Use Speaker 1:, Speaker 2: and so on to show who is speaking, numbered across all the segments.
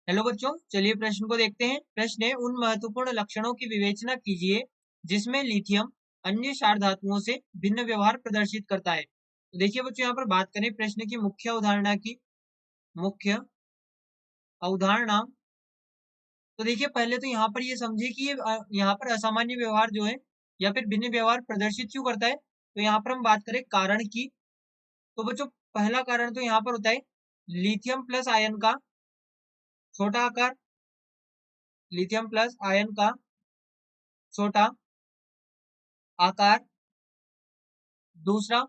Speaker 1: Hello बच्चों, चलिए प्रश्न को देखते हैं। प्रश्न है, उन महत्वपूर्ण लक्षणों की विवेचना कीजिए जिसमें लिथियम अन्य क्षार धातुओं से भिन्न व्यवहार प्रदर्शित करता है। तो देखिए बच्चों, यहाँ पर बात करें प्रश्न की मुख्य अवधारणा। तो देखिए पहले तो यहाँ पर ये समझिए कि ये यहाँ पर असामान्य व्यवहार जो है या फिर भिन्न व्यवहार प्रदर्शित क्यों करता है। तो यहाँ पर हम बात करें कारण की, तो बच्चों पहला कारण तो यहाँ पर होता है लिथियम प्लस आयन का छोटा आकार, लिथियम प्लस आयन का छोटा आकार। दूसरा,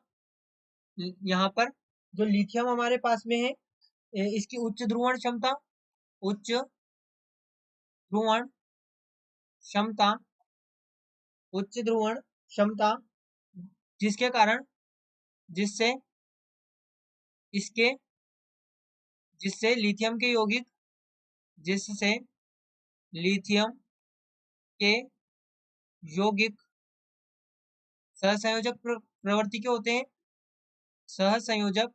Speaker 1: यहाँ पर जो लिथियम हमारे पास में है, इसकी उच्च ध्रुवण क्षमता उच्च ध्रुवण क्षमता, जिसके कारण जिससे इसके जिससे लिथियम के यौगिक जिससे लिथियम के यौगिक सहसंयोजक प्रवृत्ति के होते हैं, सहसंयोजक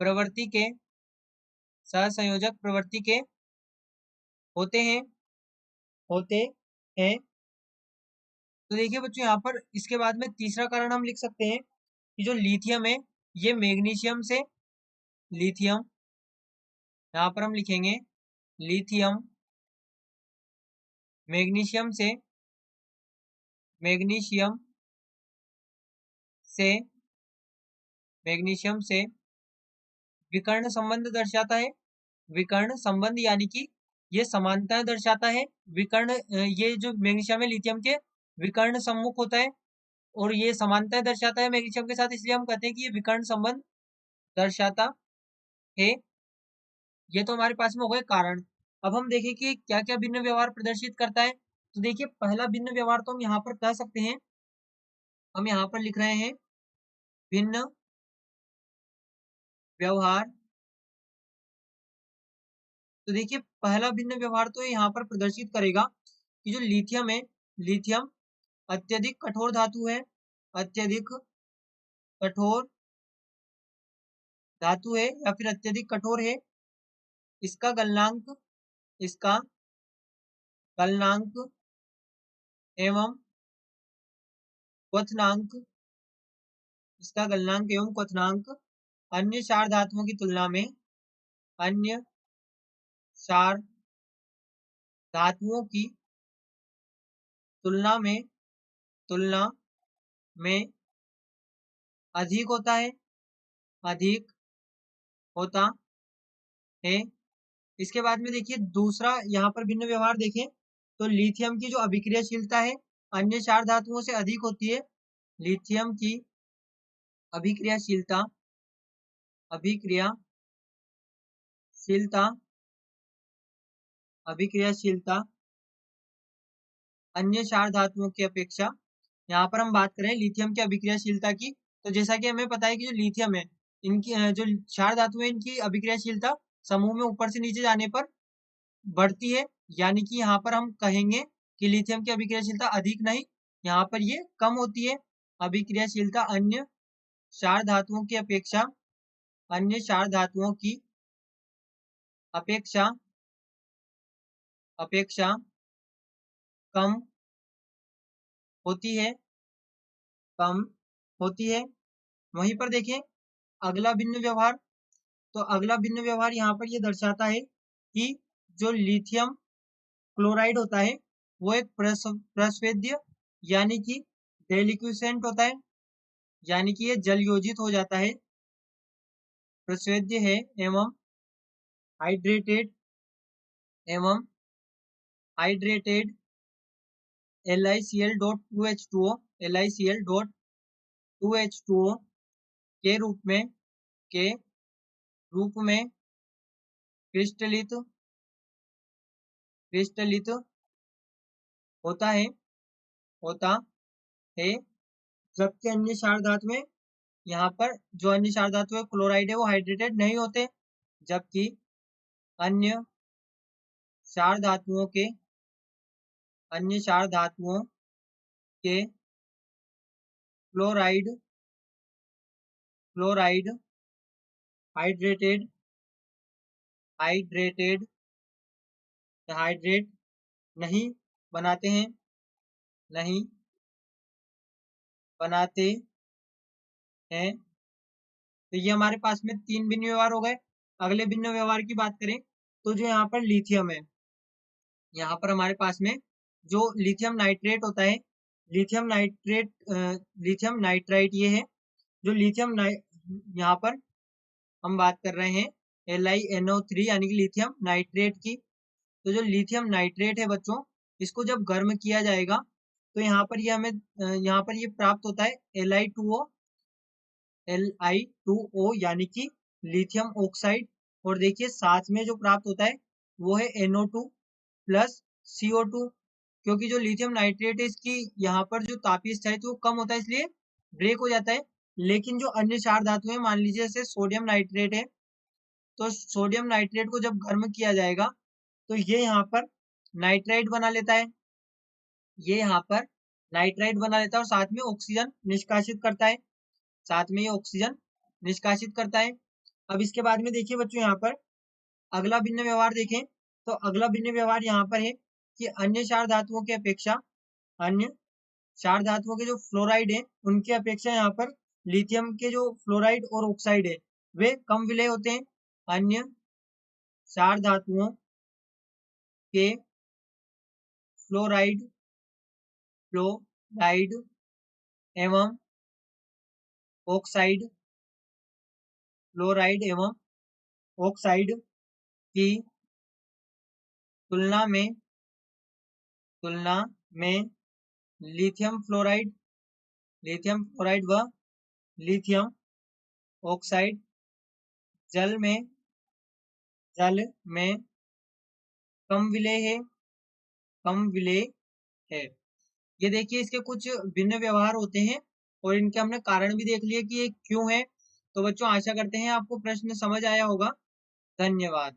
Speaker 1: प्रवृत्ति के सहसंयोजक प्रवृत्ति के होते हैं होते हैं। तो देखिए बच्चों, यहाँ पर इसके बाद में तीसरा कारण हम लिख सकते हैं कि जो लिथियम है ये लिथियम यहाँ पर हम लिखेंगे लिथियम मैग्नीशियम से मैग्नीशियम से मैग्नीशियम से विकर्ण संबंध दर्शाता है। विकर्ण संबंध यानी कि ये समानताएं दर्शाता है। ये जो मैग्नीशियम है लिथियम के विकर्ण सम्मुख होता है और ये समानताएं दर्शाता है मैग्नीशियम के साथ, इसलिए हम कहते हैं कि ये विकर्ण संबंध दर्शाता है। ये तो हमारे पास में हो गए कारण। अब हम देखें कि क्या क्या भिन्न व्यवहार प्रदर्शित करता है। तो देखिए पहला भिन्न व्यवहार तो हम यहाँ पर कह सकते हैं, हम यहाँ पर लिख रहे हैं भिन्न व्यवहार। तो देखिए पहला भिन्न व्यवहार तो यहाँ पर प्रदर्शित करेगा कि जो लिथियम है, लिथियम अत्यधिक कठोर धातु है, अत्यधिक कठोर धातु है या फिर अत्यधिक कठोर है। इसका इसका गलनांक एवं क्वथनांक अन्य क्षार धातुओं की तुलना में अन्य क्षार धातुओं की तुलना में अधिक होता है। इसके बाद में देखिए दूसरा यहाँ पर भिन्न व्यवहार देखें तो लिथियम की जो अभिक्रियाशीलता है अन्य क्षार धातुओं से अधिक होती है। लिथियम की अभिक्रियाशीलता अभिक्रियाशीलता अन्य क्षार धातुओं की अपेक्षा, यहाँ पर हम बात करें लिथियम की अभिक्रियाशीलता की, तो जैसा कि हमें पता है कि जो लिथियम है इनकी जो क्षार धातु है इनकी अभिक्रियाशीलता समूह में ऊपर से नीचे जाने पर बढ़ती है। यानी कि यहाँ पर हम कहेंगे कि लिथियम की अभिक्रियाशीलता अधिक नहीं, यहाँ पर ये कम होती है। अभिक्रियाशीलता अन्य क्षार धातुओं की अपेक्षा अन्य क्षार धातुओं की अपेक्षा अपेक्षा कम होती है कम होती है। वहीं पर देखें अगला भिन्न व्यवहार, तो अगला भिन्न व्यवहार यहाँ पर ये दर्शाता है कि जो लिथियम क्लोराइड होता है वो एक प्रस्वेद्य यानी कि डेलिक्विसेंट होता है, यानी कि ये जल योजित हो जाता है, प्रस्वेद्य है एवं हाइड्रेटेड LiCl.2H2O के रूप में क्रिस्टलित होता है जबकि अन्य क्षार धातु में यहाँ पर जो अन्य क्षार धातु है क्लोराइड है वो हाइड्रेटेड नहीं होते, जबकि अन्य क्षार धातुओं के क्लोराइड हाइड्रेटेड हाइड्रेटेड हाइड्रेट नहीं बनाते हैं, नहीं बनाते हैं। तो ये हमारे पास में 3 भिन्न व्यवहार हो गए। अगले भिन्न व्यवहार की बात करें तो जो यहाँ पर लिथियम है, यहाँ पर हमारे पास में जो लिथियम नाइट्रेट होता है, लिथियम नाइट्रेट लिथियम नाइट्राइट ये है। जो लिथियम यहाँ पर हम बात कर रहे हैं LiNO3 यानी कि लिथियम नाइट्रेट की। तो जो लिथियम नाइट्रेट है बच्चों, इसको जब गर्म किया जाएगा तो यहाँ पर ये हमें यहाँ पर ये प्राप्त होता है Li2O यानी कि लिथियम ऑक्साइड। और देखिए साथ में जो प्राप्त होता है वो है NO2 प्लस CO2। क्योंकि जो लिथियम नाइट्रेट है इसकी यहाँ पर जो तापीय स्थायित्व कम होता है, इसलिए ब्रेक हो जाता है। लेकिन जो अन्य चार धातु है, मान लीजिए जैसे सोडियम नाइट्रेट है, तो सोडियम नाइट्रेट को जब गर्म किया जाएगा तो ये यहाँ पर नाइट्राइट बना लेता है, ये यहाँ पर नाइट्राइट बना लेता है और साथ में ऑक्सीजन निष्कासित करता है, साथ में ये ऑक्सीजन निष्कासित करता है। अब इसके बाद में देखिए बच्चों, यहाँ पर अगला भिन्न व्यवहार देखें तो अगला भिन्न व्यवहार यहाँ पर है कि अन्य चार धातुओं की अपेक्षा, अन्य चार धातुओं के जो फ्लोराइड है उनकी अपेक्षा यहाँ पर लिथियम के जो फ्लोराइड और ऑक्साइड है वे कम विलेय होते हैं। अन्य चार धातुओं के फ्लोराइड फ्लोराइड एवं ऑक्साइड फ्लोराइड एवं ऑक्साइड की तुलना में लिथियम फ्लोराइड व लिथियम ऑक्साइड जल में कम विलेय है। ये देखिए इसके कुछ भिन्न व्यवहार होते हैं और इनके हमने कारण भी देख लिए कि ये क्यों है। तो बच्चों आशा करते हैं आपको प्रश्न समझ आया होगा। धन्यवाद।